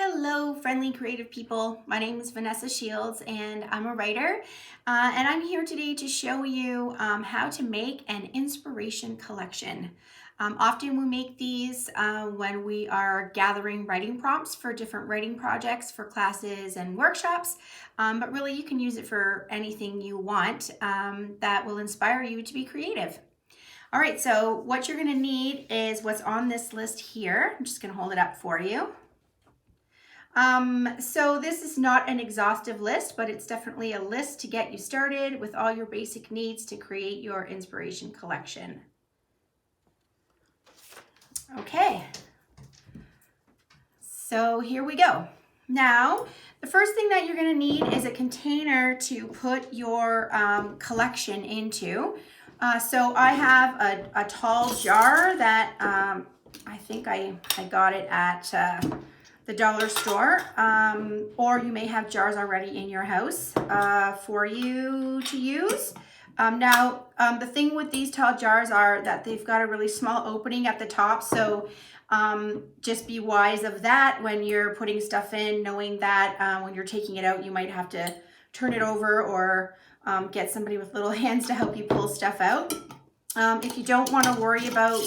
Hello, friendly creative people. My name is Vanessa Shields and I'm a writer. And I'm here today to show you how to make an inspiration collection. Often we make these when we are gathering writing prompts for different writing projects for classes and workshops. But really you can use it for anything you want that will inspire you to be creative. All right, so what you're gonna need is what's on this list here. I'm just gonna hold it up for you. So this is not an exhaustive list, but it's definitely a list to get you started with all your basic needs to create your inspiration collection. Okay, so here we go. Now, the first thing that you're going to need is a container to put your collection into. So I have a tall jar that I think I got it at the dollar store, or you may have jars already in your house for you to use. Now, the thing with these tall jars are that they've got a really small opening at the top, so just be wise of that when you're putting stuff in, knowing that when you're taking it out, you might have to turn it over or get somebody with little hands to help you pull stuff out. If you don't want to worry about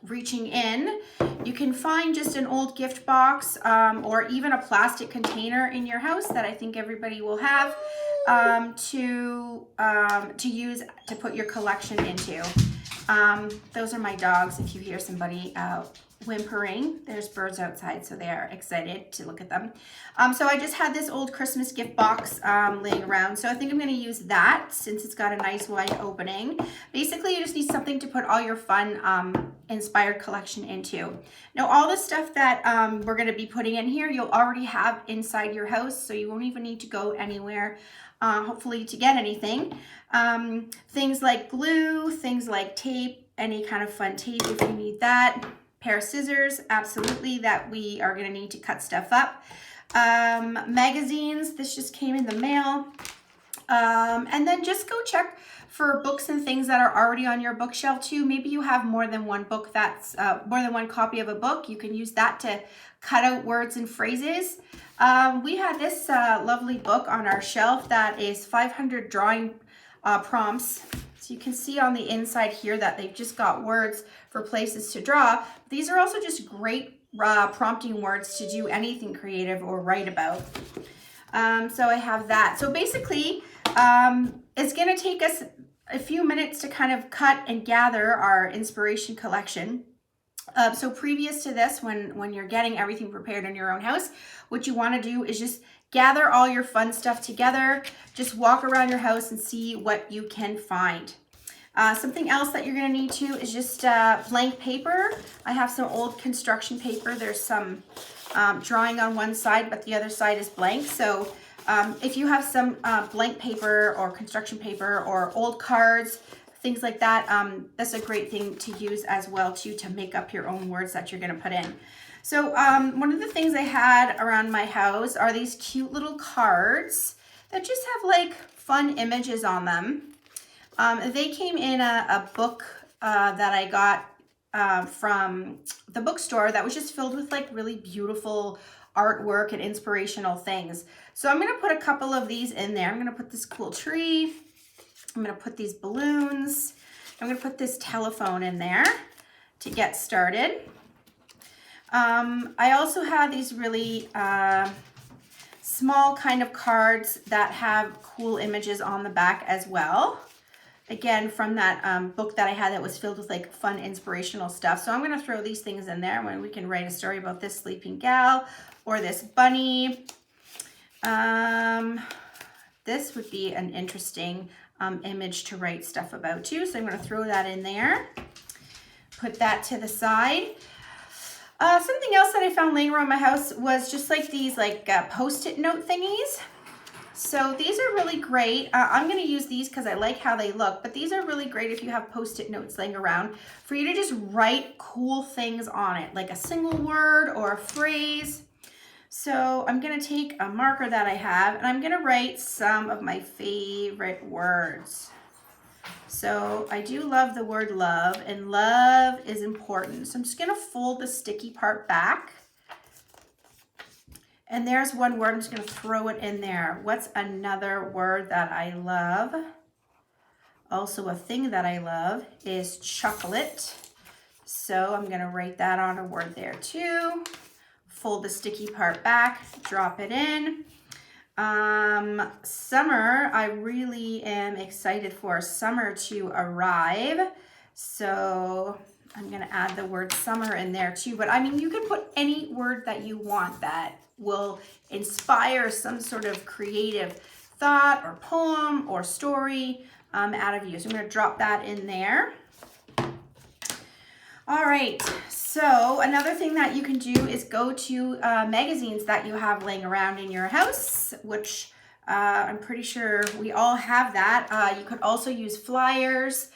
reaching in, you can find just an old gift box or even a plastic container in your house that I think everybody will have to use to put your collection into. Those are my dogs. If you hear somebody whimpering, there's birds outside, so they are excited to look at them. So I just had this old Christmas gift box laying around, so I think I'm going to use that since it's got a nice wide opening. Basically, you just need something to put all your fun inspired collection into. Now, all the stuff that we're going to be putting in here, you'll already have inside your house, so you won't even need to go anywhere hopefully to get anything. Things like glue, things like tape, any kind of fun tape if you need that. Pair of scissors, absolutely, that we are going to need to cut stuff up. Magazines, this just came in the mail. And then just go check for books and things that are already on your bookshelf too. Maybe you have more than one book that's more than one copy of a book. You can use that to cut out words and phrases. We had this lovely book on our shelf that is 500 drawing prompts. So you can see on the inside here that they've just got words for places to draw. These are also just great prompting words to do anything creative or write about. So I have that. So basically, it's going to take us a few minutes to kind of cut and gather our inspiration collection. So previous to this, when you're getting everything prepared in your own house, what you want to do is just gather all your fun stuff together. Just walk around your house and see what you can find. Something else that you're going to need too is just blank paper. I have some old construction paper. There's some drawing on one side, but the other side is blank. So if you have some blank paper or construction paper or old cards, things like that, that's a great thing to use as well too, to make up your own words that you're going to put in. So one of the things I had around my house are these cute little cards that just have like fun images on them. They came in a book that I got from the bookstore that was just filled with like really beautiful artwork and inspirational things. So I'm going to put a couple of these in there. I'm going to put this cool tree. I'm going to put these balloons. I'm going to put this telephone in there to get started. I also have these really small kind of cards that have cool images on the back as well. Again, from that book that I had that was filled with like fun inspirational stuff. So I'm going to throw these things in there when we can write a story about this sleeping gal or this bunny. This would be an interesting image to write stuff about too. So I'm going to throw that in there. Put that to the side. Something else that I found laying around my house was just like these like post-it note thingies. So these are really great. I'm going to use these because I like how they look, but these are really great if you have post-it notes laying around for you to just write cool things on it, like a single word or a phrase. So I'm going to take a marker that I have and I'm going to write some of my favorite words. So I do love the word love, and love is important. So I'm just going to fold the sticky part back And there's one word, I'm just going to throw it in there. What's another word that I love? Also a thing that I love is chocolate. So I'm going to write that on a word there too. Fold the sticky part back, drop it in. Summer, I really am excited for summer to arrive. So I'm going to add the word summer in there too. But I mean, you can put any word that you want that will inspire some sort of creative thought or poem or story out of you. So I'm going to drop that in there. All right, so another thing that you can do is go to magazines that you have laying around in your house, which I'm pretty sure we all have that. You could also use flyers.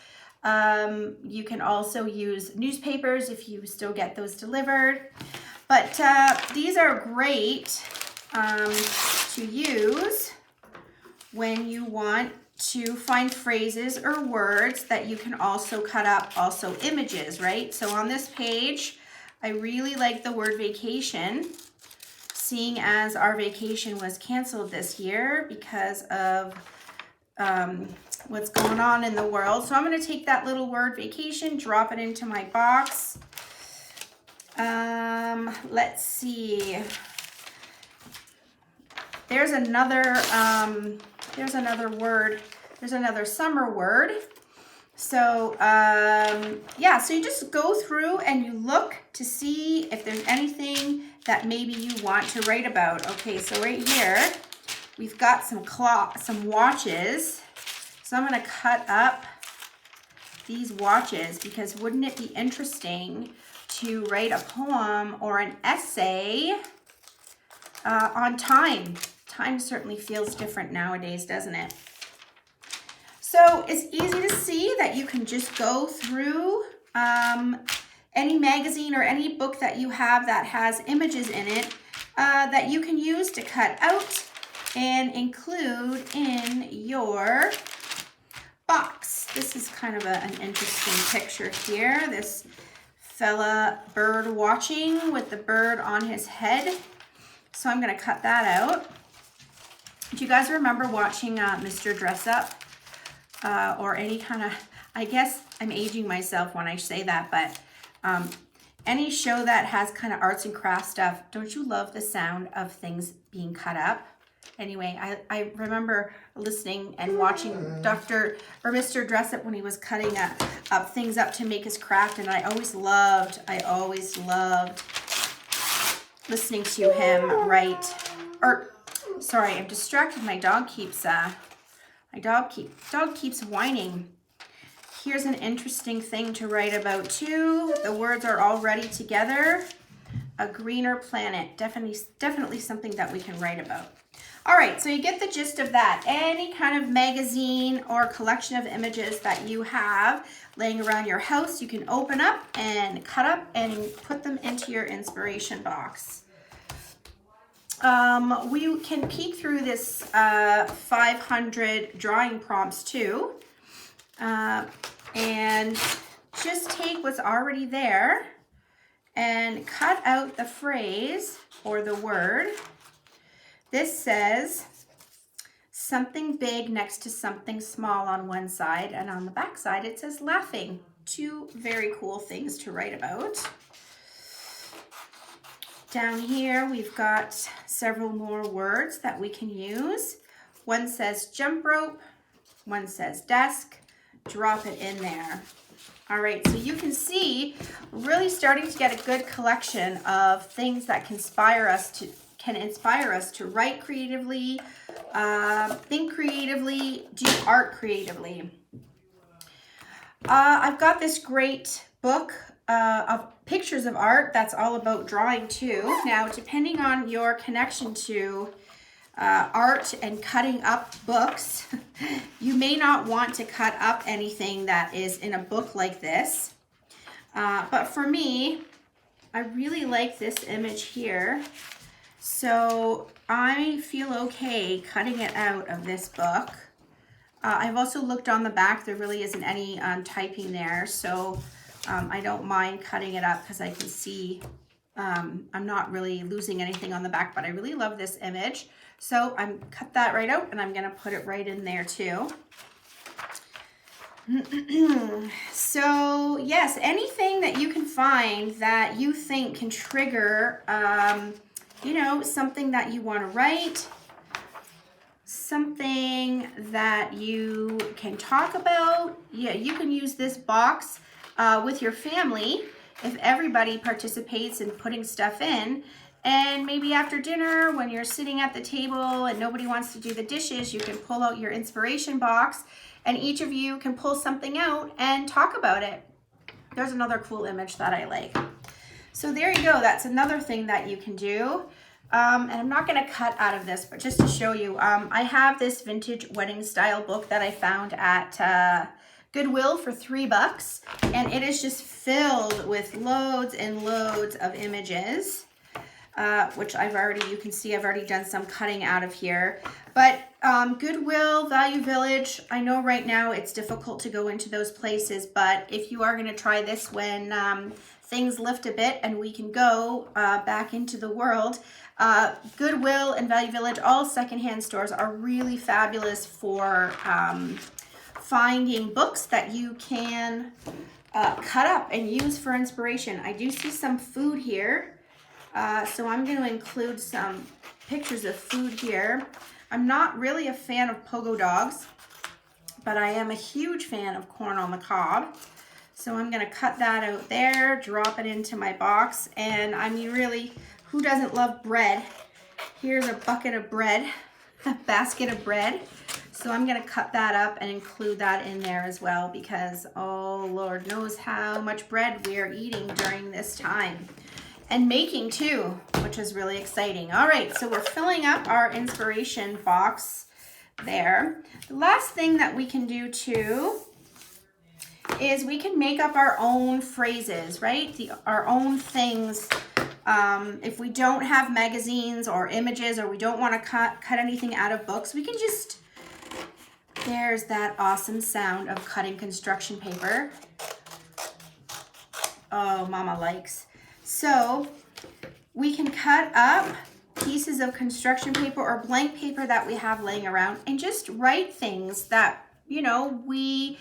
You can also use newspapers if you still get those delivered. But these are great to use when you want to find phrases or words that you can also cut up, also images, right? So on this page, I really like the word vacation, seeing as our vacation was canceled this year because of what's going on in the world. So I'm going to take that little word vacation, drop it into my box. Let's see. There's another word. There's another summer word. So yeah, so you just go through and you look to see if there's anything that maybe you want to write about. Okay, so right here we've got some watches. So I'm going to cut up these watches because wouldn't it be interesting to write a poem or an essay on time? Time certainly feels different nowadays, doesn't it? So it's easy to see that you can just go through any magazine or any book that you have that has images in it that you can use to cut out and include in your box. This is kind of an interesting picture here. This fella bird watching with the bird on his head. So I'm going to cut that out. Do you guys remember watching Mr. Dress Up or any kind of, I guess I'm aging myself when I say that, but any show that has kind of arts and crafts stuff, don't you love the sound of things being cut up? Anyway, I remember listening and watching Mr. Dress Up when he was cutting things up to make his craft, and I always loved listening to him write. Sorry, I'm distracted. My dog keeps whining. Here's an interesting thing to write about too. The words are already together. A greener planet. Definitely something that we can write about. All right, so you get the gist of that. Any kind of magazine or collection of images that you have laying around your house, you can open up and cut up and put them into your inspiration box. We can peek through this 500 drawing prompts too, and just take what's already there and cut out the phrase or the word. This says something big next to something small on one side, and on the back side it says laughing. Two very cool things to write about. Down here we've got several more words that we can use. One says jump rope, one says desk. Drop it in there. All right, so you can see really starting to get a good collection of things that can inspire us to write creatively, think creatively, do art creatively. I've got this great book of pictures of art that's all about drawing too. Now, depending on your connection to art and cutting up books, you may not want to cut up anything that is in a book like this. But for me, I really like this image here. So I feel okay cutting it out of this book. I've also looked on the back. There really isn't any typing there. So I don't mind cutting it up because I can see I'm not really losing anything on the back, but I really love this image. So I'm cut that right out and I'm gonna put it right in there too. So yes, anything that you can find that you think can trigger, you know, something that you want to write, something that you can talk about. Yeah, you can use this box with your family if everybody participates in putting stuff in. And maybe after dinner, when you're sitting at the table and nobody wants to do the dishes, you can pull out your inspiration box and each of you can pull something out and talk about it. There's another cool image that I like. So there you go. That's another thing that you can do. And I'm not going to cut out of this, but just to show you, I have this vintage wedding style book that I found at Goodwill for $3, and it is just filled with loads and loads of images. Which you can see I've already done some cutting out of here. But Goodwill, Value Village, I know right now it's difficult to go into those places, but if you are going to try this when things lift a bit and we can go back into the world, Goodwill and Value Village, all secondhand stores, are really fabulous for finding books that you can cut up and use for inspiration. I do see some food here. So I'm going to include some pictures of food here. I'm not really a fan of pogo dogs, but I am a huge fan of corn on the cob. So I'm going to cut that out there, drop it into my box. And I mean, really, who doesn't love bread? Here's a bucket of bread, a basket of bread. So I'm going to cut that up and include that in there as well because, oh, Lord knows how much bread we are eating during this time. And making too, which is really exciting. All right, so we're filling up our inspiration box there. The last thing that we can do too is we can make up our own phrases, right? Our own things. If we don't have magazines or images, or we don't want to cut anything out of books, we can just, there's that awesome sound of cutting construction paper. Oh, Mama likes. So we can cut up pieces of construction paper or blank paper that we have laying around and just write things that, you know, we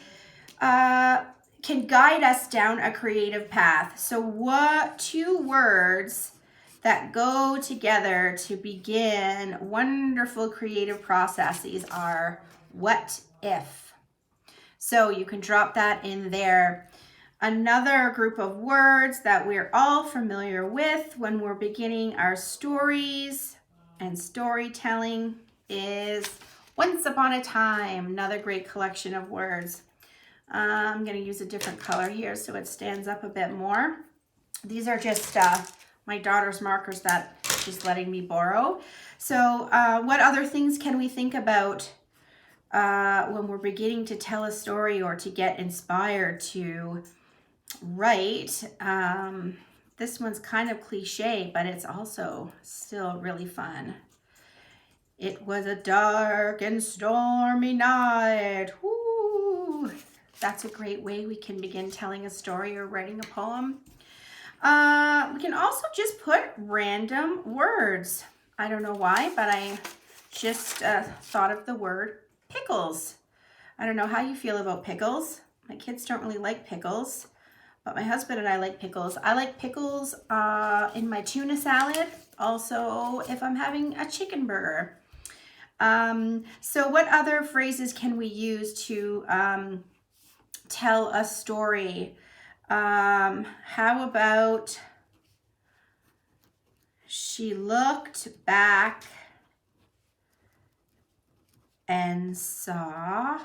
can guide us down a creative path. So what 2 words that go together to begin wonderful creative processes are what if. So you can drop that in there. Another group of words that we're all familiar with when we're beginning our stories and storytelling is once upon a time, another great collection of words. I'm going to use a different color here so it stands up a bit more. These are just my daughter's markers that she's letting me borrow. So what other things can we think about when we're beginning to tell a story or to get inspired to write? This one's kind of cliche, but it's also still really fun. It was a dark and stormy night. Woo! That's a great way we can begin telling a story or writing a poem. We can also just put random words. I don't know why, but I just thought of the word pickles. I don't know how you feel about pickles. My kids don't really like pickles, but my husband and I like pickles. I like pickles in my tuna salad, also if I'm having a chicken burger. So what other phrases can we use to tell a story? How about she looked back and saw ...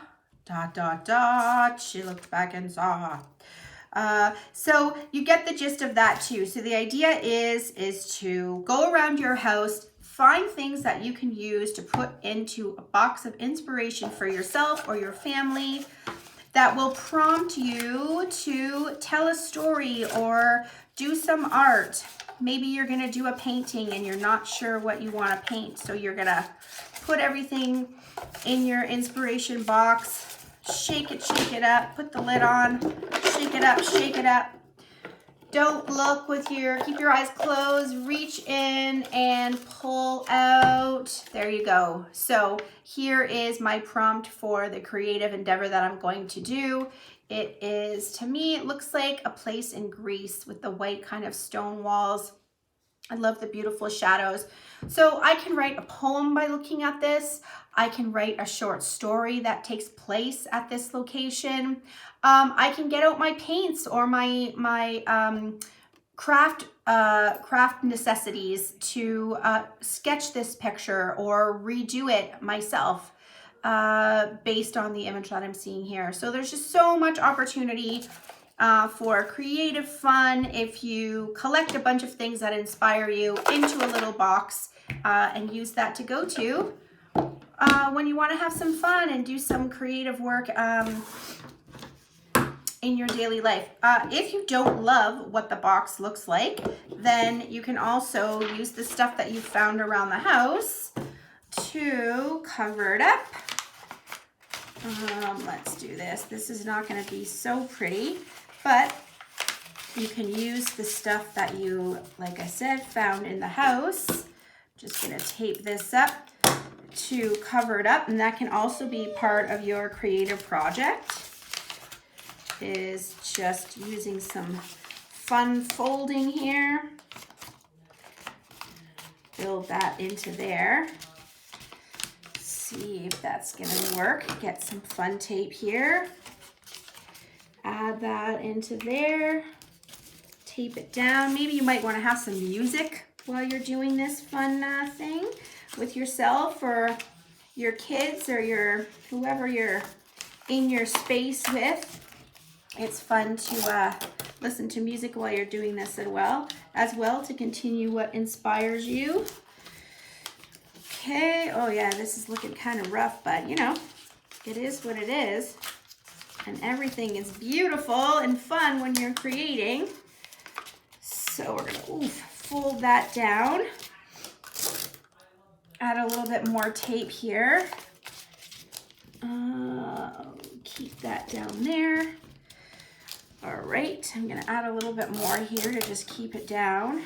She looked back and saw. So you get the gist of that too. So the idea is to go around your house, find things that you can use to put into a box of inspiration for yourself or your family that will prompt you to tell a story or do some art. Maybe you're gonna do a painting and you're not sure what you wanna paint, so you're gonna put everything in your inspiration box, shake it up, put the lid on, shake it up, Don't look with keep your eyes closed, reach in and pull out. There you go. So here is my prompt for the creative endeavor that I'm going to do. It is, to me, it looks like a place in Greece with the white kind of stone walls. I love the beautiful shadows. So I can write a poem by looking at this. I can write a short story that takes place at this location. I can get out my paints or my craft necessities to sketch this picture or redo it myself based on the image that I'm seeing here. So there's just so much opportunity for creative fun if you collect a bunch of things that inspire you into a little box and use that to go to when you want to have some fun and do some creative work in your daily life. If you don't love what the box looks like, then you can also use the stuff that you found around the house to cover it up. Let's do this. This is not going to be so pretty, but you can use the stuff that you, like I said, found in the house. Just going to tape this up to cover it up, and that can also be part of your creative project, is just using some fun folding here. Build that into there. See if that's gonna work. Get some fun tape here. Add that into there. Tape it down. Maybe you might want to have some music while you're doing this fun thing with yourself or your kids or whoever you're in your space with. It's fun to listen to music while you're doing this as well to continue what inspires you. Okay, oh yeah, this is looking kind of rough, but you know, it is what it is. And everything is beautiful and fun when you're creating. So we're gonna fold that down. Add a little bit more tape here. Keep that down there. All right, I'm gonna add a little bit more here to just keep it down.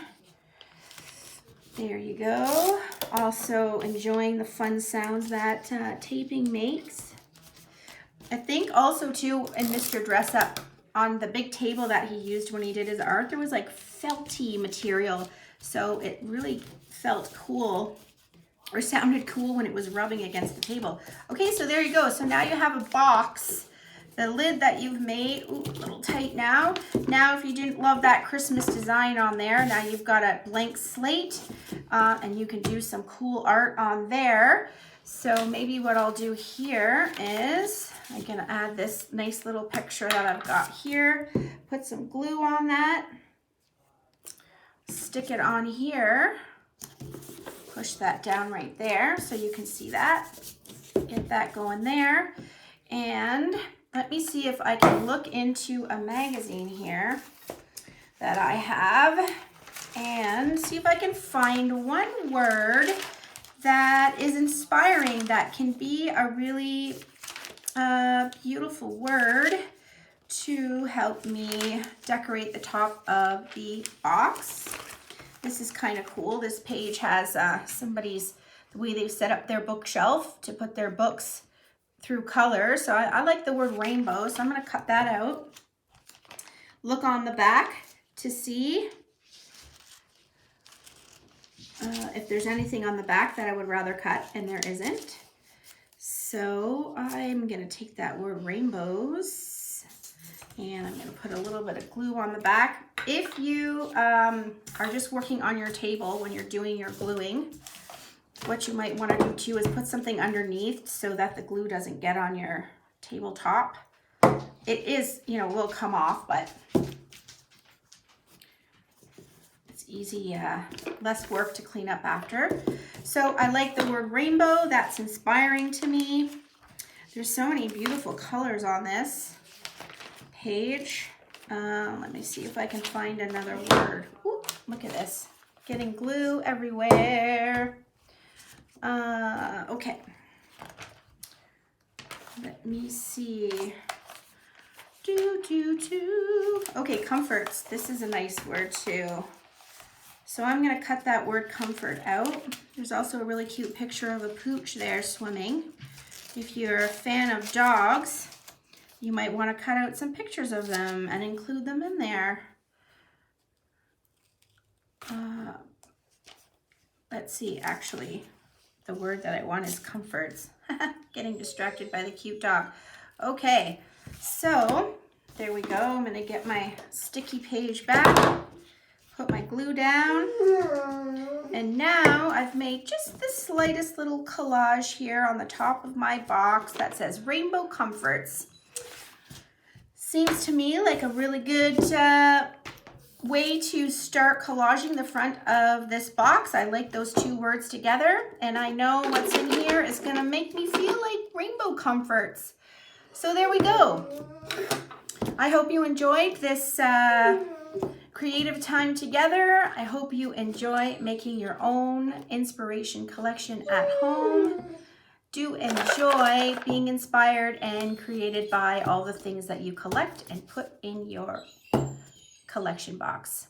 There you go. Also enjoying the fun sounds that taping makes. I think also too in Mr. Dress Up, on the big table that he used when he did his art, there was like felty material. So it really felt cool or sounded cool when it was rubbing against the table. Okay, so there you go. So now you have a box. The lid that you've made, ooh, a little tight now. Now, if you didn't love that Christmas design on there, now you've got a blank slate and you can do some cool art on there. So maybe what I'll do here is I'm gonna add this nice little picture that I've got here, put some glue on that, stick it on here, push that down right there so you can see that. Get that going there. And let me see if I can look into a magazine here that I have and see if I can find one word that is inspiring, that can be a really beautiful word to help me decorate the top of the box. This is kind of cool. This page has the way they've set up their bookshelf to put their books through color. So I like the word rainbow, so I'm going to cut that out. Look on the back to see if there's anything on the back that I would rather cut, and there isn't. So I'm going to take that word rainbows and I'm going to put a little bit of glue on the back. If you are just working on your table when you're doing your gluing, what you might want to do too is put something underneath so that the glue doesn't get on your tabletop. It is, will come off, but it's easy, less work to clean up after. So I like the word rainbow. That's inspiring to me. There's so many beautiful colors on this page. Let me see if I can find another word. Ooh, look at this. Getting glue everywhere. Okay. Let me see. Okay, comforts. This is a nice word too. So I'm going to cut that word comfort out. There's also a really cute picture of a pooch there swimming. If you're a fan of dogs, you might want to cut out some pictures of them and include them in there. Let's see, actually, the word that I want is comforts. Getting distracted by the cute dog. Okay, so there we go. I'm going to get my sticky page back, put my glue down, and now I've made just the slightest little collage here on the top of my box that says Rainbow Comforts. Seems to me like a really good way to start collaging the front of this box. I like those two words together, and I know what's in here is going to make me feel like rainbow comforts. So there we go. I hope you enjoyed this creative time together. I hope you enjoy making your own inspiration collection at home. Do enjoy being inspired and created by all the things that you collect and put in your collection box.